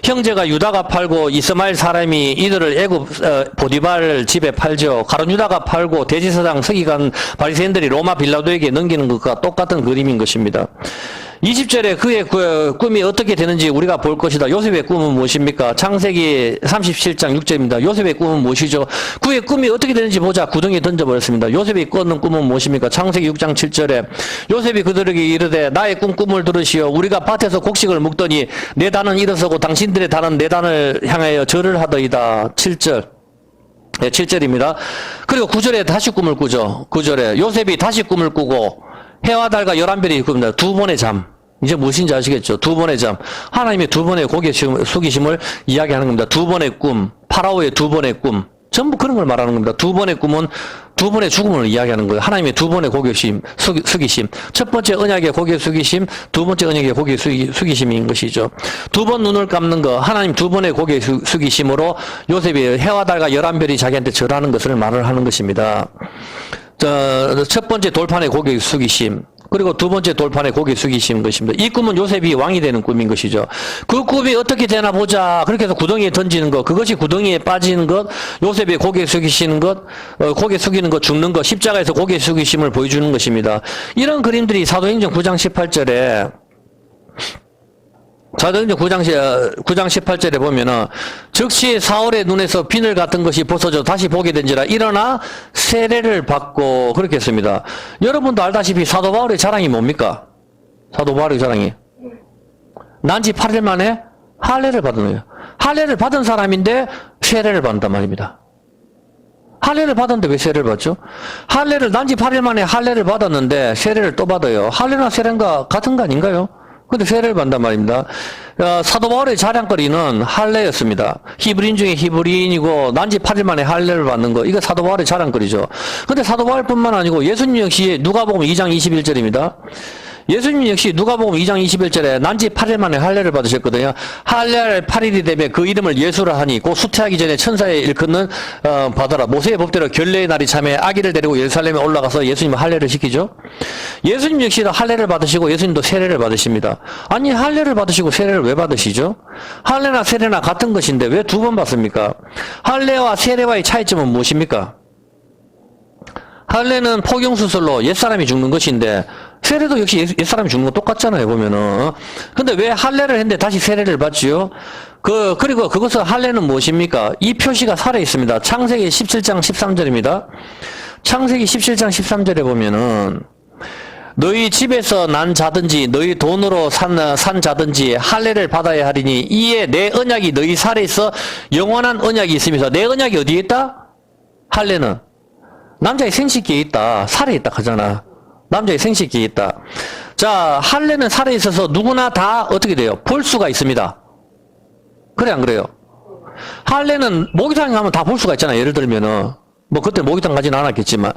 A: 형제가 유다가 팔고 이스마엘 사람이 이들을 애굽 보디발 집에 팔죠. 가룟 유다가 팔고 대제사장 서기관 바리새인들이 로마 빌라도에게 넘기는 것과 똑같은 그림인 것입니다. 20절에 그의 꿈이 어떻게 되는지 우리가 볼 것이다. 요셉의 꿈은 무엇입니까? 창세기 37장 6절입니다. 요셉의 꿈은 무엇이죠? 그의 꿈이 어떻게 되는지 보자. 구덩이에 던져버렸습니다. 요셉이 꿨는 꿈은 무엇입니까? 창세기 6장 7절에 요셉이 그들에게 이르되 나의 꿈을 들으시오. 우리가 밭에서 곡식을 묵더니 내 단은 일어서고 당신들의 단은 내 단을 향하여 절을 하더이다. 7절. 네, 7절입니다. 그리고 9절에 다시 꿈을 꾸죠. 9절에 요셉이 다시 꿈을 꾸고 해와 달과 11별이 굽니다. 두 번의 잠. 이제 무엇인지 아시겠죠? 두 번의 잠. 하나님의 두 번의 고개 숙이심을 이야기하는 겁니다. 두 번의 꿈. 파라오의 두 번의 꿈. 전부 그런 걸 말하는 겁니다. 두 번의 꿈은 두 번의 죽음을 이야기하는 거예요. 하나님의 두 번의 고개 숙이심. 첫 번째 언약의 고개 숙이심, 두 번째 언약의 고개 숙이심인 것이죠. 두 번 눈을 감는 거, 하나님 두 번의 고개 숙이심으로 요셉이 해와 달과 11별이 자기한테 절하는 것을 말을 하는 것입니다. 첫 번째 돌판의 고개 숙이심, 그리고 두 번째 돌판의 고개 숙이심 것입니다. 이 꿈은 요셉이 왕이 되는 꿈인 것이죠. 그 꿈이 어떻게 되나 보자. 그렇게 해서 구덩이에 던지는 것, 그것이 구덩이에 빠지는 것, 요셉이 고개 숙이시는 것, 고개 숙이는 것, 죽는 것, 십자가에서 고개 숙이심을 보여주는 것입니다. 이런 그림들이 사도행전 9장 18절에 사도행전 9장 18절에 보면은 즉시 사울의 눈에서 비늘 같은 것이 벗어져 다시 보게 된지라 일어나 세례를 받고 그렇게 했습니다. 여러분도 알다시피 사도 바울의 자랑이 뭡니까? 사도 바울의 자랑이 난지 8일 만에 할례를 받은 거예요. 할례를 받은 사람인데 세례를 받는단 말입니다. 할례를 받았는데 왜 세례를 받죠? 할례를 난지 8일 만에 할례를 받았는데 세례를 또 받아요. 할례나 세례가 같은 거 아닌가요? 근데 세례를 받는단 말입니다. 사도 바울의 자랑거리는 할례였습니다. 히브리인 중에 히브리인이고 난지 8일 만에 할례를 받는 거, 이거 사도 바울의 자랑거리죠. 근데 사도 바울뿐만 아니고 예수님 역시 누가복음 2장 21절입니다. 예수님 역시 누가복음 2장 21절에 난지 8일 만에 할례를 받으셨거든요. 할례 8일이 되면 그 이름을 예수라 하니 곧 수태하기 전에 천사의 일컫는 받아라. 모세의 법대로 결례의 날이 참에 아기를 데리고 예루살렘에 올라가서 예수님을 할례를 시키죠. 예수님 역시도 할례를 받으시고 예수님도 세례를 받으십니다. 아니 할례를 받으시고 세례를 왜 받으시죠? 할례나 세례나 같은 것인데 왜 두 번 받습니까? 할례와 세례와의 차이점은 무엇입니까? 할례는 포경수술로 옛사람이 죽는 것인데 세례도 역시 옛사람이 죽는 거 똑같잖아요, 보면은. 근데 왜 할례를 했는데 다시 세례를 받지요? 그리고 그것은 할례는 무엇입니까? 이 표시가 살아 있습니다. 창세기 17장 13절입니다. 창세기 17장 13절에 보면은, 너희 집에서 난 자든지 너희 돈으로 산 자든지 할례를 받아야 하리니 이에 내 언약이 너희 살에 있어 영원한 언약이 있으면서 내 언약이 어디에 있다? 할례는 남자의 생식기에 있다. 살에 있다 하잖아. 남자의 생식기에 있다. 자, 할례는 살에 있어서 누구나 다 어떻게 돼요? 볼 수가 있습니다. 그래 안 그래요? 할례는 목욕탕에 가면 다 볼 수가 있잖아. 예를 들면은 뭐 그때 목욕탕 가지는 않았겠지만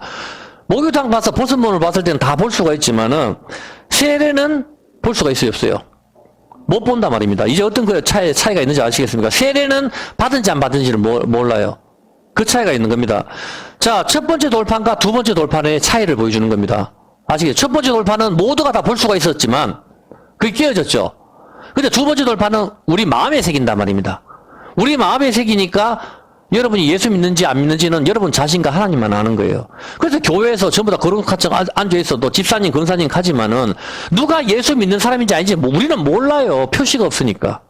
A: 목욕탕 가서 벗은몸을 봤을 때는 다 볼 수가 있지만은 세례는 볼 수가 있어요, 없어요? 못 본단 말입니다. 이제 어떤 그 차이가 있는지 아시겠습니까? 세례는 받은지 안 받은지를 몰라요. 그 차이가 있는 겁니다. 자, 첫 번째 돌판과 두 번째 돌판의 차이를 보여주는 겁니다. 아시겠죠? 첫 번째 돌판은 모두가 다 볼 수가 있었지만 그게 깨어졌죠. 근데 두 번째 돌판은 우리 마음에 새긴단 말입니다. 우리 마음에 새기니까 여러분이 예수 믿는지 안 믿는지는 여러분 자신과 하나님만 아는 거예요. 그래서 교회에서 전부 다 거룩하청 앉아있어도 집사님, 권사님 가지만은 누가 예수 믿는 사람인지 아닌지 우리는 몰라요. 표시가 없으니까.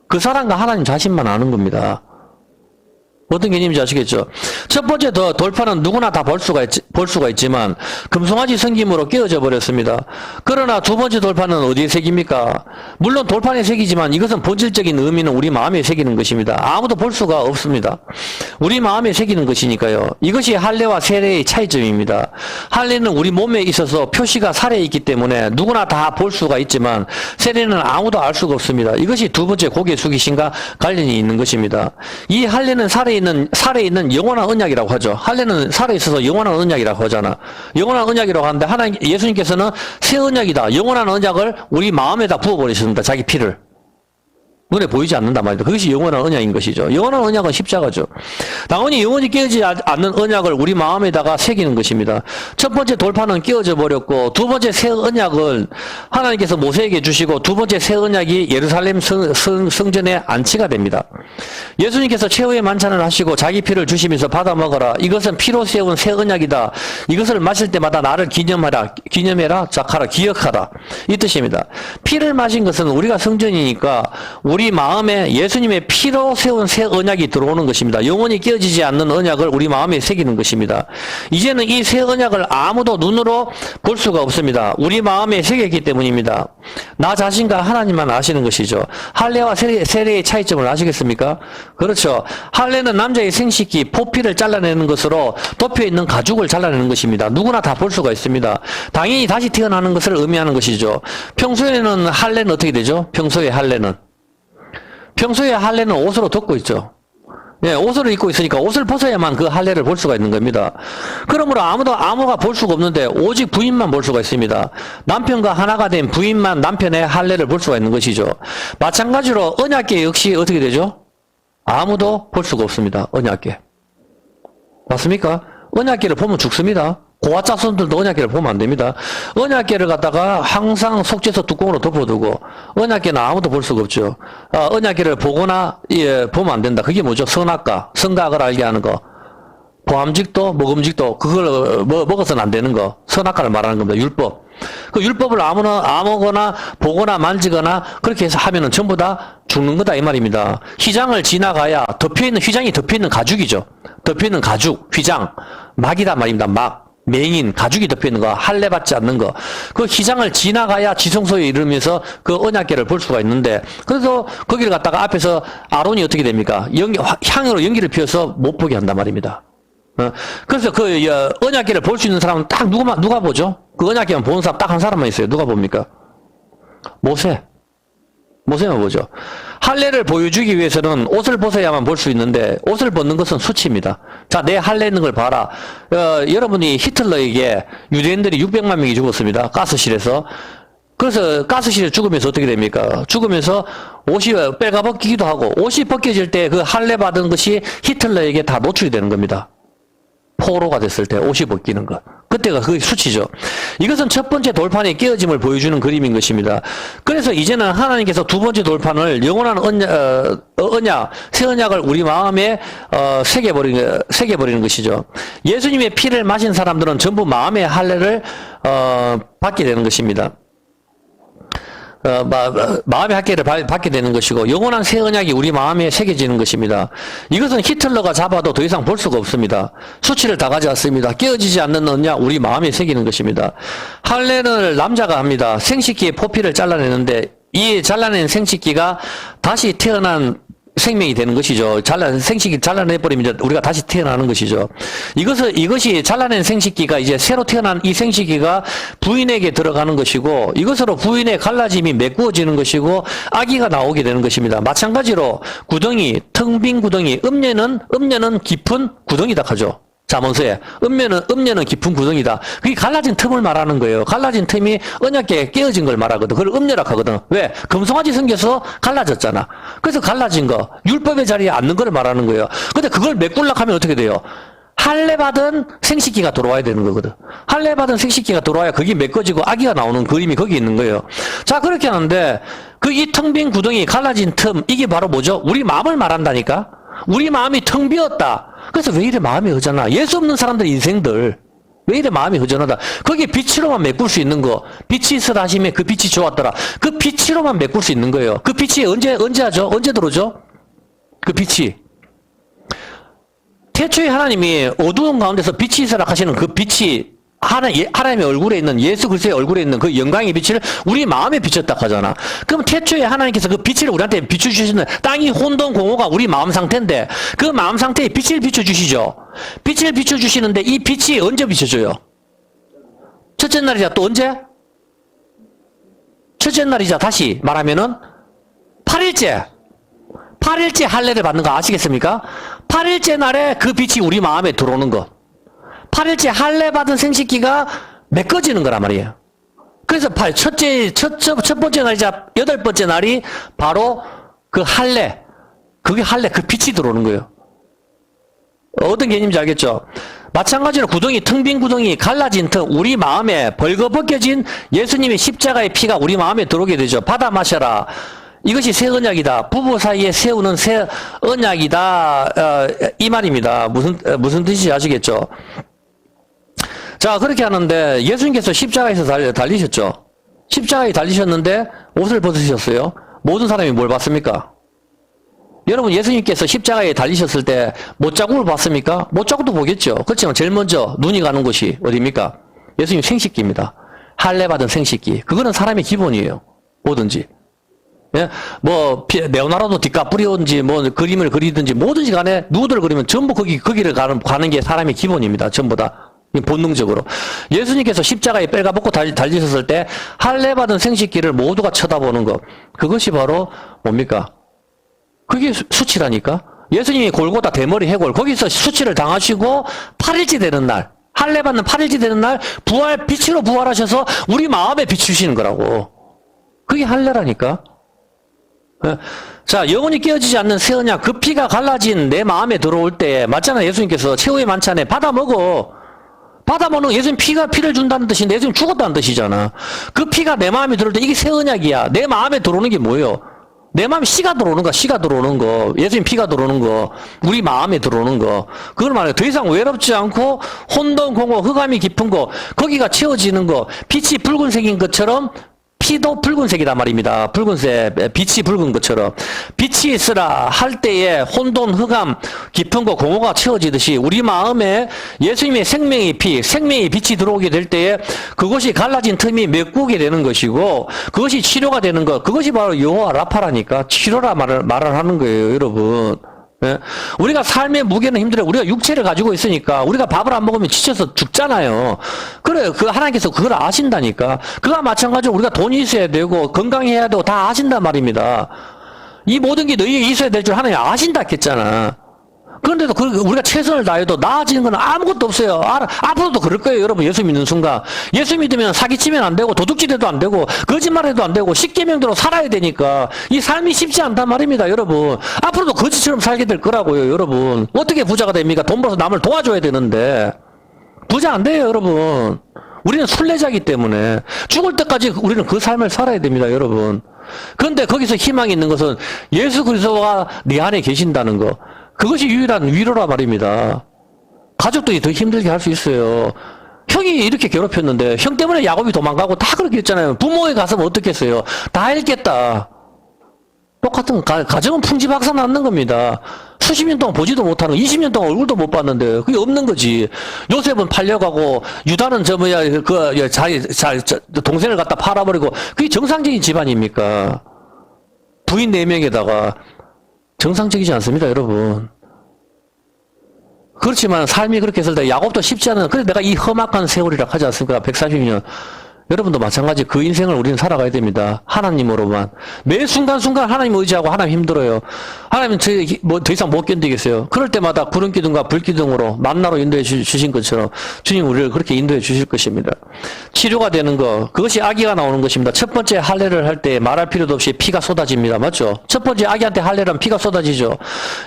A: 그 사람과 하나님 자신만 아는 겁니다. 어떤 개념인지 아시겠죠? 첫 번째 돌판은 누구나 다 볼 수가 있지만 금송아지 성김으로 깨어져 버렸습니다. 그러나 두 번째 돌판은 어디에 새깁니까? 물론 돌판에 새기지만 이것은 본질적인 의미는 우리 마음에 새기는 것입니다. 아무도 볼 수가 없습니다. 우리 마음에 새기는 것이니까요. 이것이 할례와 세례의 차이점입니다. 할례는 우리 몸에 있어서 표시가 살에 있기 때문에 누구나 다 볼 수가 있지만 세례는 아무도 알 수가 없습니다. 이것이 두 번째 고개 숙이심과 관련이 있는 것입니다. 이 할례는 살에 있는 영원한 언약이라고 하죠. 할례는 살에 있어서 영원한 언약이라고 하잖아. 영원한 언약이라고 하는데 예수님께서는 새 언약이다. 영원한 언약을 우리 마음에다 부어버리셨습니다. 자기 피를. 눈에 보이지 않는단 말이죠. 그것이 영원한 언약인 것이죠. 영원한 언약은 십자가죠. 당연히 영원히 깨어지지 않는 언약을 우리 마음에다가 새기는 것입니다. 첫 번째 돌판은 깨어져 버렸고 두 번째 새 언약을 하나님께서 모세에게 주시고 두 번째 새 언약이 예루살렘 성전에 안치가 됩니다. 예수님께서 최후의 만찬을 하시고 자기 피를 주시면서 받아 먹어라. 이것은 피로 세운 새 언약이다. 이것을 마실 때마다 나를 기념해라, 작하라, 기억하라. 이 뜻입니다. 피를 마신 것은 우리가 성전이니까 우리 마음에 예수님의 피로 세운 새 언약이 들어오는 것입니다. 영원히 깨어지지 않는 언약을 우리 마음에 새기는 것입니다. 이제는 이 새 언약을 아무도 눈으로 볼 수가 없습니다. 우리 마음에 새겼기 때문입니다. 나 자신과 하나님만 아시는 것이죠. 할례와 세례의 차이점을 아시겠습니까? 그렇죠. 할례는 남자의 생식기, 포피를 잘라내는 것으로 덮여있는 가죽을 잘라내는 것입니다. 누구나 다 볼 수가 있습니다. 당연히 다시 태어나는 것을 의미하는 것이죠. 평소에는 할례는 어떻게 되죠? 평소에 할례는 옷으로 덮고 있죠. 예, 옷을 입고 있으니까 옷을 벗어야만 그 할례를 볼 수가 있는 겁니다. 그러므로 아무가 볼 수가 없는데 오직 부인만 볼 수가 있습니다. 남편과 하나가 된 부인만 남편의 할례를 볼 수가 있는 것이죠. 마찬가지로 언약궤 역시 어떻게 되죠? 아무도 볼 수가 없습니다. 언약궤. 맞습니까? 언약궤를 보면 죽습니다. 고아짝손들도 언약궤를 보면 안 됩니다. 언약궤를 갖다가 항상 속죄서 뚜껑으로 덮어두고 언약궤는 아무도 볼 수가 없죠. 언약궤를 보거나 보면 안 된다. 그게 뭐죠? 선악을 알게 하는 거. 보암직도 먹음직도 그걸 먹어서는 안 되는 거. 선악과를 말하는 겁니다. 율법. 그 율법을 아무거나 보거나 만지거나 그렇게 해서 하면은 전부 다 죽는 거다 이 말입니다. 휘장을 지나가야 휘장이 덮여있는 가죽이죠. 덮여있는 가죽, 휘장, 막이다 말입니다. 막. 맹인, 가죽이 덮여있는 거, 할례 받지 않는 거. 그 휘장을 지나가야 지성소에 이르면서 그 언약궤를 볼 수가 있는데, 그래서 거기를 갖다가 앞에서 아론이 어떻게 됩니까? 향으로 연기를 피워서 못 보게 한단 말입니다. 그래서 그 언약궤를 볼 수 있는 사람은 딱 누가 보죠? 그 언약궤만 보는 사람 딱 한 사람만 있어요. 누가 봅니까? 모세만 보죠. 할례를 보여주기 위해서는 옷을 벗어야만 볼 수 있는데 옷을 벗는 것은 수치입니다. 자, 내 할례 있는 걸 봐라. 여러분이 히틀러에게 유대인들이 600만 명이 죽었습니다. 가스실에서. 그래서 가스실에 죽으면서 어떻게 됩니까? 죽으면서 옷이 빨가벗기기도 하고 옷이 벗겨질 때 그 할례 받은 것이 히틀러에게 다 노출이 되는 겁니다. 포로가 됐을 때 옷이 벗기는 것. 그때가 그 수치죠. 이것은 첫 번째 돌판의 깨어짐을 보여주는 그림인 것입니다. 그래서 이제는 하나님께서 두 번째 돌판을 영원한 언약, 새 언약을 우리 마음에 새겨버리는 것이죠. 예수님의 피를 마신 사람들은 전부 마음의 할례를 받게 되는 것입니다. 마음의 학계를 받게 되는 것이고 영원한 새 언약이 우리 마음에 새겨지는 것입니다. 이것은 히틀러가 잡아도 더 이상 볼 수가 없습니다. 수치를 다 가져왔습니다. 깨어지지 않는 언약 우리 마음에 새기는 것입니다. 할례를 남자가 합니다. 생식기의 포피를 잘라내는데 이 잘라낸 생식기가 다시 태어난 생명이 되는 것이죠. 생식기 잘라내버리면 우리가 다시 태어나는 것이죠. 이것이 잘라낸 생식기가 이제 새로 태어난 이 생식기가 부인에게 들어가는 것이고 이것으로 부인의 갈라짐이 메꾸어지는 것이고 아기가 나오게 되는 것입니다. 마찬가지로 구덩이, 텅 빈 구덩이, 음녀는 깊은 구덩이다 하죠. 잠언서에 음녀는 깊은 구덩이다. 그게 갈라진 틈을 말하는 거예요. 갈라진 틈이 언약궤에 깨어진 걸 말하거든. 그걸 음녀라 하거든. 왜? 금송아지 생겨서 갈라졌잖아. 그래서 갈라진 거, 율법의 자리에 앉는 걸 말하는 거예요. 근데 그걸 메꾸려고 하면 어떻게 돼요? 할례 받은 생식기가 들어와야 되는 거거든. 할례 받은 생식기가 들어와야 그게 메꿔지고 아기가 나오는 그림이 거기 있는 거예요. 자, 그렇게 하는데 그 이 텅 빈 구덩이, 갈라진 틈, 이게 바로 뭐죠? 우리 마음을 말한다니까? 우리 마음이 텅 비었다. 그래서 왜 이래 마음이 허전하? 예수 없는 사람들 인생들 왜 이래 마음이 허전하다? 거기에 빛으로만 메꿀 수 있는 거. 빛이 있으라 하시면 그 빛이 좋았더라. 그 빛으로만 메꿀 수 있는 거예요. 그 빛이 언제 하죠? 언제 들어오죠? 그 빛이 태초에 하나님이 어두운 가운데서 빛이 있으라 하시는 그 빛이 하나님의 얼굴에 있는 예수 그리스도의 얼굴에 있는 그 영광의 빛을 우리 마음에 비쳤다 하잖아. 그럼 태초에 하나님께서 그 빛을 우리한테 비춰주시는 땅이 혼돈 공허가 우리 마음 상태인데 그 마음 상태에 빛을 비춰주시죠. 빛을 비춰주시는데 이 빛이 언제 비춰줘요? 첫째 날이자 또 언제? 첫째 날이자 다시 말하면은 8일째 할례를 받는 거 아시겠습니까? 8일째 날에 그 빛이 우리 마음에 들어오는 거. 8일째 할례 받은 생식기가 메꿔지는 거란 말이에요. 그래서 첫 번째 날이자 8번째 날이 바로 그 할례, 그 빛이 들어오는 거예요. 어떤 개념인지 알겠죠? 마찬가지로 구덩이, 텅 빈 구덩이, 갈라진 틈, 우리 마음에 벌거벗겨진 예수님의 십자가의 피가 우리 마음에 들어오게 되죠. 받아 마셔라. 이것이 새 언약이다. 부부 사이에 세우는 새 언약이다. 이 말입니다. 무슨 뜻인지 아시겠죠? 자, 그렇게 하는데 예수님께서 십자가에서 달리셨죠. 십자가에 달리셨는데 옷을 벗으셨어요. 모든 사람이 뭘 봤습니까? 여러분, 예수님께서 십자가에 달리셨을 때 못자국을 봤습니까? 못자국도 보겠죠. 그렇지만 제일 먼저 눈이 가는 곳이 어디입니까? 예수님 생식기입니다. 할례 받은 생식기. 그거는 사람의 기본이에요. 뭐든지. 예? 레오나르도 디카프리오인지, 그림을 그리든지, 뭐든지 간에 누구들 그리면 전부 거기를 가는 게 사람의 기본입니다. 전부 다. 본능적으로. 예수님께서 십자가에 빨가벗고 달리셨을 때, 할례 받은 생식기를 모두가 쳐다보는 것. 그것이 바로 뭡니까? 그게 수치라니까? 예수님이 골고다 대머리 해골, 거기서 수치를 당하시고, 8일째 되는 날, 할례 받는 8일째 되는 날, 빛으로 부활하셔서 우리 마음에 비추시는 거라고. 그게 할례라니까? 자, 영혼이 깨어지지 않는 새 언약, 그 피가 갈라진 내 마음에 들어올 때, 맞잖아요. 예수님께서 최후의 만찬에 받아 먹는 예수님 피를 준다는 뜻인데 예수님 죽었다는 뜻이잖아. 그 피가 내 마음에 들어올 때 이게 새 언약이야. 내 마음에 들어오는 게 뭐예요? 내 마음에 씨가 들어오는 거. 예수님 피가 들어오는 거. 우리 마음에 들어오는 거. 그걸 말해요. 더 이상 외롭지 않고 혼돈, 공허, 흑암이 깊은 거. 거기가 채워지는 거. 빛이 붉은색인 것처럼 피도 붉은색이란 말입니다. 붉은색, 빛이 붉은 것처럼. 빛이 있으라 할 때에 혼돈, 흑암, 깊은 거, 공허가 채워지듯이 우리 마음에 예수님의 생명의 빛이 들어오게 될 때에 그것이 갈라진 틈이 메꾸게 되는 것이고 그것이 치료가 되는 것. 그것이 바로 여호와 라파라니까 치료라 말을 하는 거예요, 여러분. 예? 우리가 삶의 무게는 힘들어요. 우리가 육체를 가지고 있으니까 우리가 밥을 안 먹으면 지쳐서 죽잖아요. 그래, 하나님께서 그걸 아신다니까. 그와 마찬가지로 우리가 돈이 있어야 되고 건강해야 되고 다 아신단 말입니다. 이 모든 게 너희에게 있어야 될 줄 하나님 아신다 했잖아. 그런데도 우리가 최선을 다해도 나아지는 건 아무것도 없어요. 앞으로도 그럴 거예요, 여러분. 예수 믿는 순간. 예수 믿으면 사기치면 안 되고, 도둑질해도 안 되고, 거짓말해도 안 되고, 십계명대로 살아야 되니까, 이 삶이 쉽지 않단 말입니다, 여러분. 앞으로도 거지처럼 살게 될 거라고요, 여러분. 어떻게 부자가 됩니까? 돈 벌어서 남을 도와줘야 되는데. 부자 안 돼요, 여러분. 우리는 순례자이기 때문에 죽을 때까지 우리는 그 삶을 살아야 됩니다, 여러분. 그런데 거기서 희망이 있는 것은 예수 그리스도가 네 안에 계신다는 거. 그것이 유일한 위로라 말입니다. 가족들이 더 힘들게 할 수 있어요. 형이 이렇게 괴롭혔는데 형 때문에 야곱이 도망가고 다 그렇게 했잖아요. 부모에 가서면 어떻겠어요? 다 읽겠다. 똑같은 가정은 풍지박산 났는 겁니다. 수십 년 동안 보지도 못하는 20년 동안 얼굴도 못 봤는데 그게 없는 거지. 요셉은 팔려가고 유다는 동생을 갖다 팔아버리고 그게 정상적인 집안입니까? 부인 4명에다가 정상적이지 않습니다, 여러분. 그렇지만 삶이 그렇게 했을 때 야곱도 쉽지 않은, 그래서 내가 이 험악한 세월이라 하지 않습니까? 140년. 여러분도 마찬가지 그 인생을 우리는 살아가야 됩니다. 하나님으로만. 매 순간순간 하나님 의지하고 하나님 힘들어요. 하나님은 더 이상 못 견디겠어요. 그럴 때마다 구름 기둥과 불 기둥으로 만나로 인도해 주신 것처럼 주님 우리를 그렇게 인도해 주실 것입니다. 치료가 되는 거, 그것이 아기가 나오는 것입니다. 첫 번째 할례를 할 때 말할 필요도 없이 피가 쏟아집니다. 맞죠? 첫 번째 아기한테 할례를 하면 피가 쏟아지죠.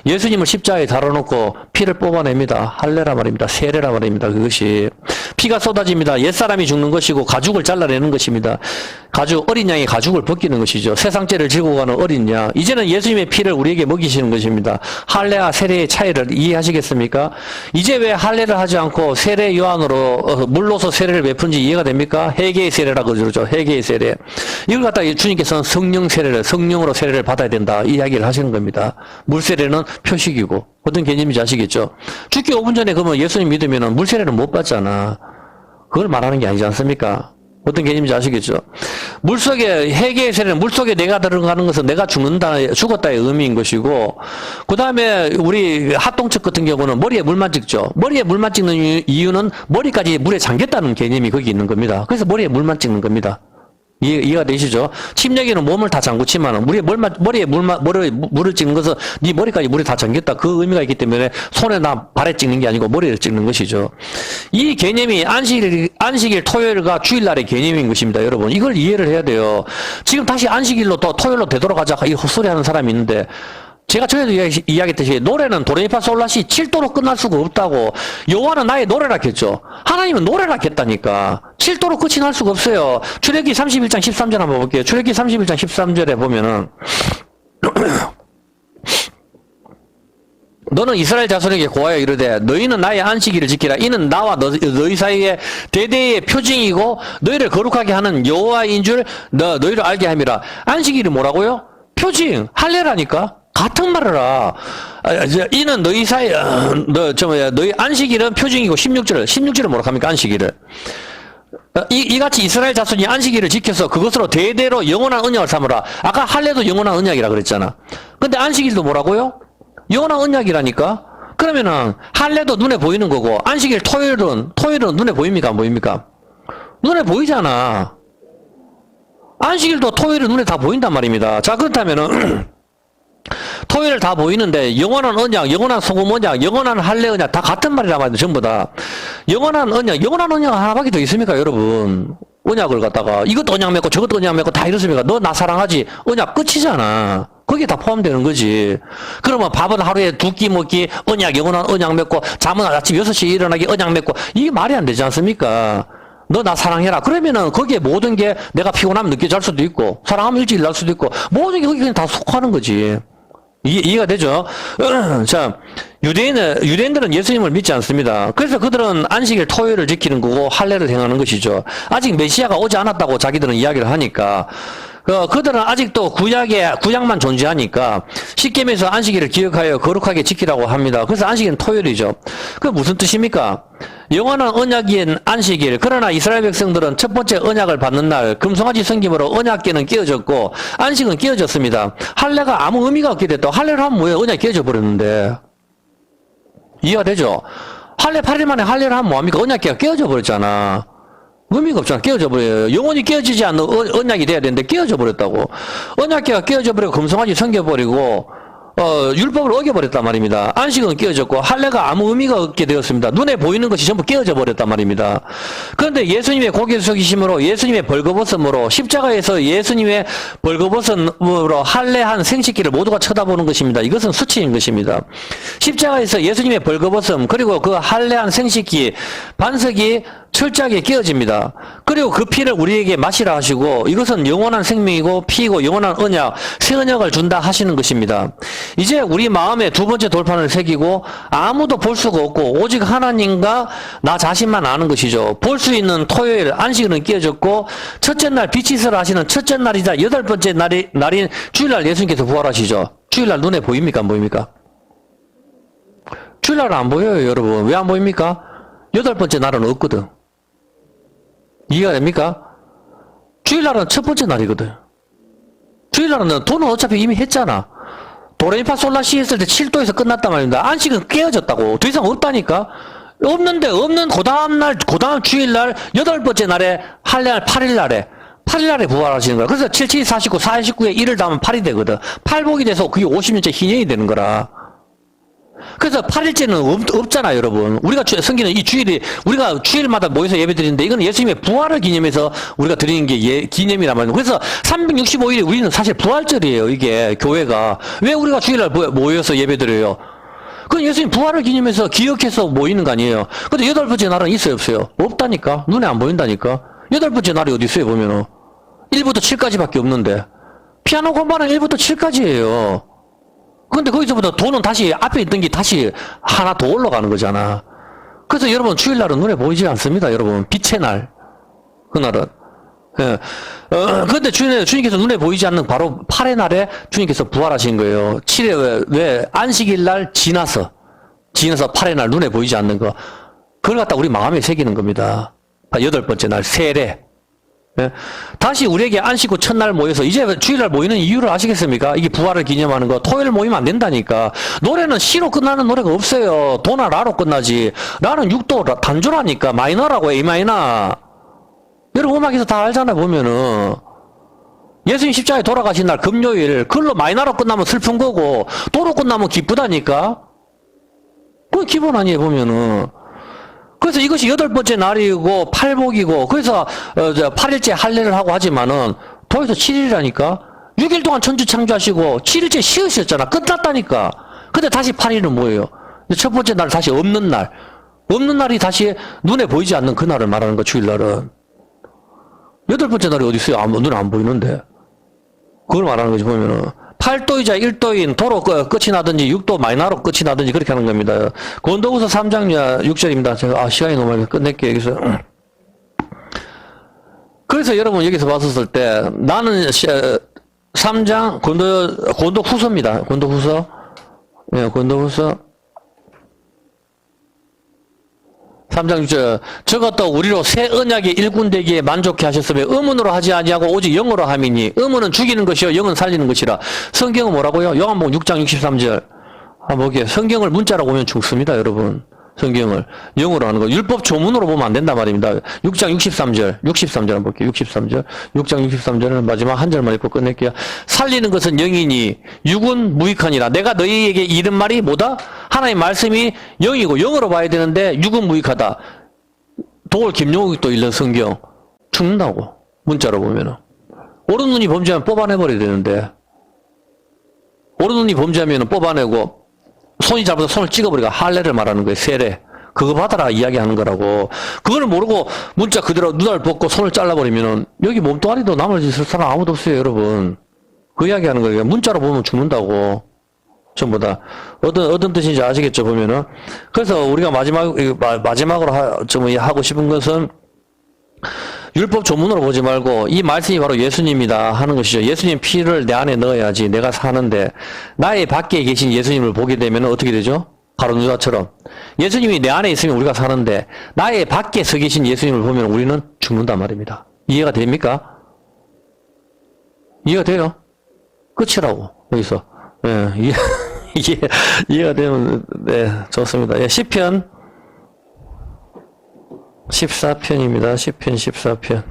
A: 예수님을 십자가에 달아놓고 피를 뽑아냅니다. 할례라 말입니다. 세례라 말입니다. 그것이. 피가 쏟아집니다. 옛사람이 죽는 것이고 가죽을 잘라내는 것입니다. 어린 양이 가죽을 벗기는 것이죠. 세상죄를 지고 가는 어린 양. 이제는 예수님의 피를 우리에게 먹이시는 것입니다. 할례와 세례의 차이를 이해하시겠습니까? 이제 왜 할례를 하지 않고 세례 요한으로 물로서 세례를 베푼지 이해가 됩니까? 회개의 세례라고 그러죠. 회개의 세례. 이걸 갖다 주님께서는 성령으로 세례를 받아야 된다. 이야기를 하시는 겁니다. 물 세례는 표식이고 어떤 개념인지 아시겠죠? 죽기 5분 전에 그러면 예수님 믿으면 물 세례는 못 받잖아. 그걸 말하는 게 아니지 않습니까? 어떤 개념인지 아시겠죠? 물속에, 회개의 세례는 물속에 내가 들어가는 것은 내가 죽었다의 의미인 것이고, 그 다음에 우리 합동측 같은 경우는 머리에 물만 찍죠. 머리에 물만 찍는 이유는 머리까지 물에 잠겼다는 개념이 거기 있는 겁니다. 그래서 머리에 물만 찍는 겁니다. 이해가 되시죠? 침례기는 몸을 다 잠그지만 머리에 물을 찍는 것은 네 머리까지 물에 다 잠겼다. 그 의미가 있기 때문에 손에나 발에 찍는 게 아니고 머리를 찍는 것이죠. 이 개념이 안식일 토요일과 주일날의 개념인 것입니다, 여러분. 이걸 이해를 해야 돼요. 지금 다시 안식일로 또 토요일로 되돌아가자 이 헛소리 하는 사람이 있는데 제가 전에도 이야기했듯이 노래는 도레미파솔라시 7도로 끝날 수가 없다고. 여호와는 나의 노래라 했죠. 하나님은 노래라 했다니까. 7도로 끝이 날 수가 없어요. 출애굽기 31장 13절 한번 볼게요. 출애굽기 31장 13절에 보면은 너는 이스라엘 자손에게 고하여 이르되 너희는 나의 안식일을 지키라. 이는 나와 너희 사이에 대대의 표징이고 너희를 거룩하게 하는 여호와인 줄 너희를 알게 함이라. 안식일이 뭐라고요? 표징, 할례라니까. 같은 말이라. 이는 너희 사이, 너희 안식일은 표징이고 16절을 뭐라고 합니까? 안식일을. 이같이 이스라엘 자손이 안식일을 지켜서 그것으로 대대로 영원한 언약을 삼으라. 아까 할례도 영원한 언약이라 그랬잖아. 근데 안식일도 뭐라고요? 영원한 언약이라니까? 그러면은 할례도 눈에 보이는 거고 안식일 토요일은 눈에 보입니까? 안 보입니까? 눈에 보이잖아. 안식일도 토요일은 눈에 다 보인단 말입니다. 자, 그렇다면은 토요일 다 보이는데 영원한 언약, 영원한 소금 언약, 영원한 할례 언약 다 같은 말이란 말이에요. 전부 다. 영원한 언약 하나밖에 더 있습니까, 여러분? 언약을 갖다가 이것도 언약 맺고 저것도 언약 맺고 다 이렇습니까? 너 나 사랑하지? 언약 끝이잖아. 거기에 다 포함되는 거지. 그러면 밥은 하루에 2끼 먹기, 언약, 영원한 언약 맺고, 잠은 아침 6시에 일어나기, 언약 맺고, 이게 말이 안 되지 않습니까? 너 나 사랑해라. 그러면은 거기에 모든 게 내가 피곤하면 늦게 잘 수도 있고, 사랑하면 일찍 날 수도 있고, 모든 게 거기 그냥 다 속하는 거지. 이해가 되죠? 자, 유대인들은 예수님을 믿지 않습니다. 그래서 그들은 안식일 토요일을 지키는 거고, 할례를 행하는 것이죠. 아직 메시아가 오지 않았다고 자기들은 이야기를 하니까, 그들은 아직도 구약만 존재하니까 십계명에서 안식일을 기억하여 거룩하게 지키라고 합니다. 그래서 안식일은 토요일이죠. 그게 무슨 뜻입니까? 영원한 언약인 안식일. 그러나 이스라엘 백성들은 첫 번째 언약을 받는 날 금송아지 섬김으로 언약궤는 깨어졌고 안식은 깨어졌습니다. 할례가 아무 의미가 없게 됐다. 할례를 하면 뭐예요? 언약이 깨어져 버렸는데. 이해가 되죠? 할례 8일 만에 할례를 하면 뭐합니까? 언약궤가 깨어져 버렸잖아. 의미가 없잖아. 깨어져 버려요. 영원히 깨어지지 않는 언약이 돼야 되는데 깨어져 버렸다고. 언약궤가 깨어져 버리고 금송아지 섬겨버리고 율법을 어겨버렸단 말입니다. 안식은 깨어졌고 할례가 아무 의미가 없게 되었습니다. 눈에 보이는 것이 전부 깨어져 버렸단 말입니다. 그런데 예수님의 고개 숙이심으로 예수님의 벌거벗음으로 십자가에서 예수님의 벌거벗음으로 할례한 생식기를 모두가 쳐다보는 것입니다. 이것은 수치인 것입니다. 십자가에서 예수님의 벌거벗음 그리고 그 할례한 생식기 반석이 철저하게 깨어집니다. 그리고 그 피를 우리에게 마시라 하시고 이것은 영원한 생명이고 피이고 영원한 언약, 새 언약을 준다 하시는 것입니다. 이제 우리 마음에 두 번째 돌판을 새기고 아무도 볼 수가 없고 오직 하나님과 나 자신만 아는 것이죠. 볼 수 있는 토요일 안식일은 깨어졌고 첫째 날 빛이 있으라 하시는 첫째 날이자 여덟 번째 날인 주일날 예수님께서 부활하시죠. 주일날 눈에 보입니까 안 보입니까? 주일날은 안 보여요 여러분. 왜 안 보입니까? 여덟 번째 날은 없거든. 이해가 됩니까? 주일날은 첫 번째 날이거든. 주일날은 돈은 어차피 이미 했잖아. 도레미파솔라시 했을 때 7도에서 끝났단 말입니다. 안식은 깨어졌다고. 더 이상 없다니까. 없는데 없는 그 다음날 그 다음 주일날 여덟 번째 날에 할례할 8일날에 부활하시는 거야. 그래서 7, 7, 49, 4, 19에 1을 담으면 8이 되거든. 8복이 돼서 그게 50년째 희년이 되는 거라. 그래서 8일째는 없잖아, 여러분. 우리가 섬기는 이 주일이, 우리가 주일마다 모여서 예배 드리는데, 이건 예수님의 부활을 기념해서 우리가 드리는 게 기념이란 말이에요. 그래서 365일이 우리는 사실 부활절이에요, 이게, 교회가. 왜 우리가 주일날 모여서 예배 드려요? 그건 예수님 부활을 기념해서 기억해서 모이는 거 아니에요. 근데 여덟 번째 날은 있어요, 없어요? 없다니까? 눈에 안 보인다니까? 여덟 번째 날이 어디 있어요, 보면은? 1부터 7까지밖에 없는데. 피아노 공부는 1부터 7까지예요. 근데 거기서부터 돈은 다시 앞에 있던 게 다시 하나 더 올라가는 거잖아. 그래서 여러분 주일날은 눈에 보이지 않습니다. 여러분 빛의 날 그날은. 예. 근데 주님께서 눈에 보이지 않는 바로 8의 날에 주님께서 부활하신 거예요. 7회 왜 안식일 날 지나서 8의 날 눈에 보이지 않는 거 그걸 갖다 우리 마음에 새기는 겁니다. 여덟 번째 날 세례. 예? 다시 우리에게 안식 후 첫날 모여서 이제 주일날 모이는 이유를 아시겠습니까? 이게 부활을 기념하는 거. 토요일 모이면 안 된다니까. 노래는 시로 끝나는 노래가 없어요. 도나 라로 끝나지. 라는 6도 단조라니까. 마이너라고 A 마이너. 여러분 음악에서 다 알잖아요 보면은. 예수님 십자가에 돌아가신 날 금요일 그걸로 마이너로 끝나면 슬픈 거고 도로 끝나면 기쁘다니까. 그건 기본 아니에요 보면은. 그래서 이것이 여덟 번째 날이고 팔복이고 그래서 8일째 할례를 하고 하지만은 도에서 7일이라니까 6일 동안 천주 창조하시고 7일째 쉬으셨잖아. 끝났다니까. 근데 다시 8일은 뭐예요? 첫 번째 날 다시 없는 날이 다시 눈에 보이지 않는 그 날을 말하는 거 주일날은. 여덟 번째 날이 어디 있어요? 눈에 안 보이는데. 그걸 말하는 거지 보면은. 8도이자 1도인 도로 끝이 나든지 6도 마이너로 끝이 나든지 그렇게 하는 겁니다. 고린도후서 3장 6절입니다. 제가 시간이 너무 많이 끝낼게요. 여기서. 그래서 여러분 여기서 봤었을 때 나는 3장 고린도후서입니다. 고린도후서. 예, 고린도후서 3장 6절 저것도 우리로 새 언약의 일꾼 되기에 만족해 하셨으며 의문으로 하지 아니하고 오직 영으로 함이니 의문은 죽이는 것이요 영은 살리는 것이라. 성경은 뭐라고요? 요한복음 6장 63절 한번 볼게요. 성경을 문자로 보면 죽습니다 여러분. 성경을 영어로 하는 거 율법 조문으로 보면 안 된단 말입니다. 6장 63절 한번 볼게요. 63절 6장 63절은 마지막 한 절만 읽고 끝낼게요. 살리는 것은 영이니 육은 무익하니라. 내가 너희에게 이른 말이 뭐다? 하나님 말씀이 영이고 영으로 봐야 되는데 육은 무익하다. 도올 김용욱이 또 읽는 성경 죽는다고 문자로 보면은. 오른 눈이 범죄하면 뽑아내버려야 되는데 오른 눈이 범죄하면 뽑아내고 손이 잘못해서 손을 찍어버리고 할례를 말하는 거예요. 세례. 그거 받아라 이야기하는 거라고. 그걸 모르고 문자 그대로 눈알 벗고 손을 잘라버리면은 여기 몸뚱아리도 남을 있을 사람 아무도 없어요 여러분. 그 이야기하는 거예요. 문자로 보면 죽는다고. 전부 다. 어떤 뜻인지 아시겠죠 보면은. 그래서 우리가 마지막으로 좀 하고 싶은 것은 율법 조문으로 보지 말고 이 말씀이 바로 예수님이다 하는 것이죠. 예수님 피를 내 안에 넣어야지 내가 사는데 나의 밖에 계신 예수님을 보게 되면 어떻게 되죠? 바로 누가처럼 예수님이 내 안에 있으면 우리가 사는데 나의 밖에 서 계신 예수님을 보면 우리는 죽는단 말입니다. 이해가 됩니까? 이해가 돼요? 끝이라고 여기서. 예, 이해가 되면 네 좋습니다. 예, 시편 14편입니다. 시편 14편.